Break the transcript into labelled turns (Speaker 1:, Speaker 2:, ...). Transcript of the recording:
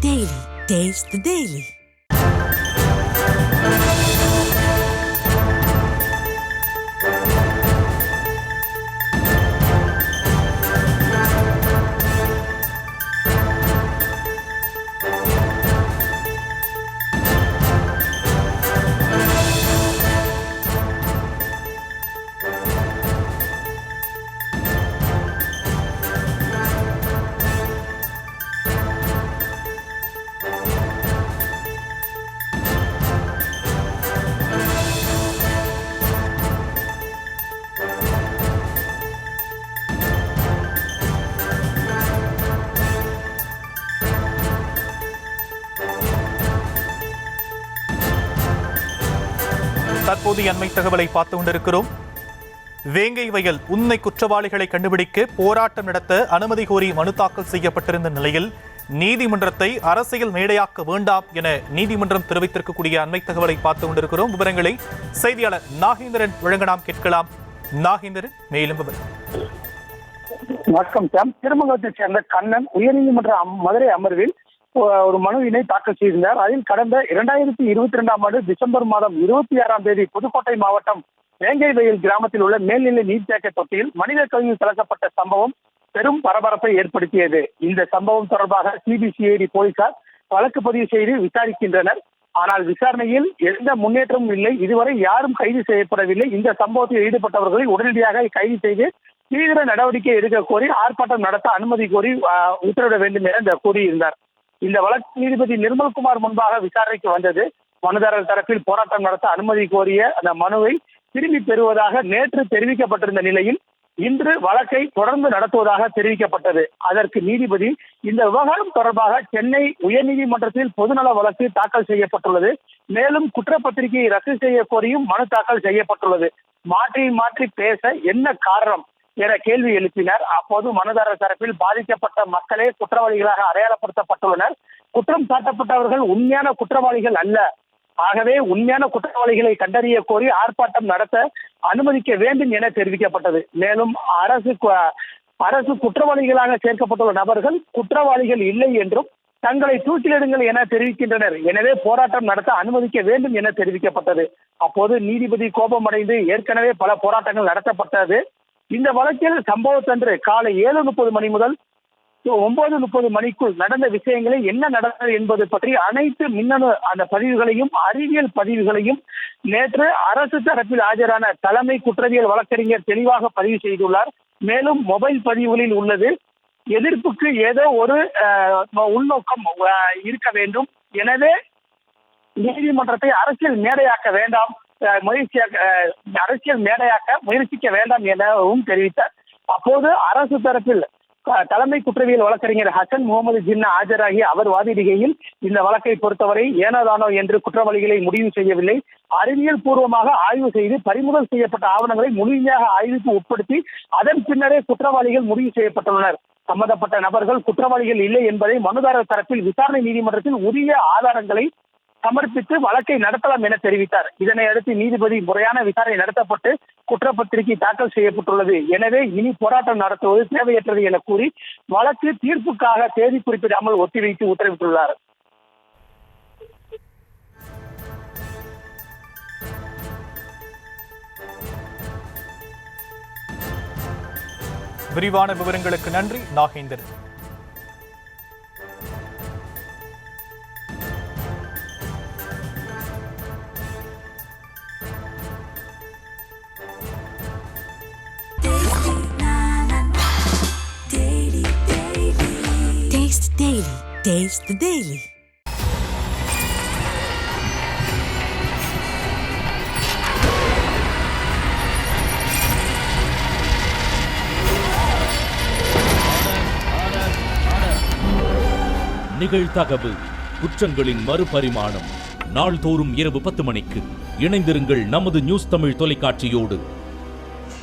Speaker 1: Daily. Taste the Daily.
Speaker 2: தற்போதைய அண்மை தகவலை பார்த்து கொண்டிருக்கிறோம். வேங்கை வயல் உண்மை குற்றவாளிகளை கண்டுபிடிக்க போராட்டம் நடத்த அனுமதி கோரி மனு தாக்கல் செய்யப்பட்டிருந்த நிலையில் நீதிமன்றத்தை அரசியல் மேடையாக்க வேண்டாம் என நீதிமன்றம் தெரிவித்திருக்கக்கூடிய அண்மை தகவலை பார்த்து கொண்டிருக்கிறோம். விவரங்களை செய்தியாளர் நாகேந்திரன் வழங்க நாம் கேட்கலாம். நாகேந்திரன், மேலும் விவரம்.
Speaker 3: வணக்கம் சாம். திருமங்கலத்தைச் சேர்ந்த கண்ணன் உயர்நீதிமன்ற மதுரை அமர்வில் ஒரு மனுவினை தாக்கல் செய்திருந்தார். அதில் கடந்த 2022ஆம் ஆண்டு டிசம்பர் மாதம் 26ஆம் தேதி புதுக்கோட்டை மாவட்டம் வேங்கை வயல் கிராமத்தில் உள்ள மேல்நிலை நீர்த்தேக்க தொட்டியில் மனித கழிவு கலக்கப்பட்ட சம்பவம் பெரும் பரபரப்பை ஏற்படுத்தியது. இந்த சம்பவம் தொடர்பாக சிபிசிஐடி போலீசார் வழக்கு பதிவு செய்து விசாரிக்கின்றனர். ஆனால் விசாரணையில் எந்த முன்னேற்றமும் இல்லை. இதுவரை யாரும் கைது செய்யப்படவில்லை. இந்த சம்பவத்தில் ஈடுபட்டவர்களை உடனடியாக கைது செய்து தீவிர நடவடிக்கை எடுக்க கோரி ஆர்ப்பாட்டம் நடத்த அனுமதி கோரி உத்தரவிட வேண்டும் என கூறியிருந்தார். இந்த வழக்கு நீதிபதி நிர்மல்குமார் முன்பாக விசாரணைக்கு வந்தது. மனுதாரர் தரப்பில் போராட்டம் நடத்த அனுமதி கோரிய அந்த மனுவை திரும்பி பெறுவதாக நேற்று தெரிவிக்கப்பட்டிருந்த நிலையில் இன்று வழக்கை தொடர்ந்து நடத்துவதாக தெரிவிக்கப்பட்டது. அதற்கு நீதிபதி இந்த விவகாரம் தொடர்பாக சென்னை உயர்நீதிமன்றத்தில் பொதுநல வழக்கு தாக்கல் செய்யப்பட்டுள்ளது. மேலும் குற்றப்பத்திரிகையை ரத்து செய்ய கோரியும் மனு தாக்கல் செய்யப்பட்டுள்ளது. மாற்றி மாற்றி பேச என்ன காரணம் என கேள்வி எழுப்பினார். அப்போது மனுதாரர் தரப்பில் பாதிக்கப்பட்ட மக்களே குற்றவாளிகளாக அடையாளப்படுத்தப்பட்டுள்ளனர். குற்றம் சாட்டப்பட்டவர்கள் உண்மையான குற்றவாளிகள் அல்ல. ஆகவே உண்மையான குற்றவாளிகளை கண்டறிய கோரி ஆர்ப்பாட்டம் நடத்த அனுமதிக்க வேண்டும் என தெரிவிக்கப்பட்டது. மேலும் அரசு குற்றவாளிகளாக சேர்க்கப்பட்டுள்ள நபர்கள் குற்றவாளிகள் இல்லை என்றும் தங்களை தூக்கிலிடுங்கள் என தெரிவிக்கின்றனர். எனவே போராட்டம் நடத்த அனுமதிக்க வேண்டும் என தெரிவிக்கப்பட்டது. அப்போது நீதிபதி கோபமடைந்து ஏற்கனவே பல போராட்டங்கள் நடத்தப்பட்டது. இந்த வழக்கில் சம்பவத்தன்று காலை 7:30 மணி முதல் 9:30 மணிக்குள் நடந்த விஷயங்களை என்ன நடந்தது என்பது பற்றி அனைத்து மின்னணு அந்த பதிவுகளையும் அறிவியல் பதிவுகளையும் நேற்று அரசு தரப்பில் ஆஜரான தலைமை குற்றவியல் வழக்கறிஞர் தெளிவாக பதிவு செய்துள்ளார். மேலும் மொபைல் பதிவுகளில் உள்ளது எதிர்ப்புக்கு ஏதோ ஒரு உள்நோக்கம் இருக்க வேண்டும். எனவே நீதிமன்றத்தை அரசியல் மேடையாக்க வேண்டாம், அரசியல் மேடையாக்க முயற்சிக்க வேண்டாம் எனவும் தெரிவித்தார். அப்போது அரசு தரப்பில் தலைமை குற்றவியல் வழக்கறிஞர் ஹசன் முகமது ஜின்னா ஆஜராகி அவர் வாதிடுகையில் இந்த வழக்கை பொறுத்தவரை ஏனோதானோ என்று குற்றவாளிகளை முடிவு செய்யவில்லை. அறிவியல் பூர்வமாக ஆய்வு செய்து பறிமுதல் செய்யப்பட்ட ஆவணங்களை முழுமையாக ஆய்வுக்கு உட்படுத்தி அதன் பின்னரே குற்றவாளிகள் முடிவு செய்யப்பட்டுள்ளனர். சம்பந்தப்பட்ட நபர்கள் குற்றவாளிகள் இல்லை என்பதை மனுதாரர் தரப்பில் விசாரணை நீதிமன்றத்தில் உரிய ஆதாரங்களை சமர்ப்பித்து வழக்கை நடத்தலாம் என தெரிவித்தார். இதனை அடுத்து நீதிபதி முறையான விசாரணை நடத்தப்பட்டு குற்றப்பத்திரிகை தாக்கல் செய்யப்பட்டுள்ளது. எனவே இனி போராட்டம் நடத்துவது தேவையற்றது என கூறி வழக்கு தீர்ப்புக்காக தேதி குறிப்பிடாமல் ஒத்திவைத்து உத்தரவிட்டுள்ளார்.
Speaker 2: விரிவான விவரங்களுக்கு நன்றி Nagendran.
Speaker 1: Taste Daily. Taste the Daily.
Speaker 4: நிகழ்தகவு குற்றங்களின் மறுபரிமாணம். நாள்தோறும் இரவு 10 மணிக்கு இணைந்திருங்கள் நமது நியூஸ் தமிழ் தொலைக்காட்சியோடு.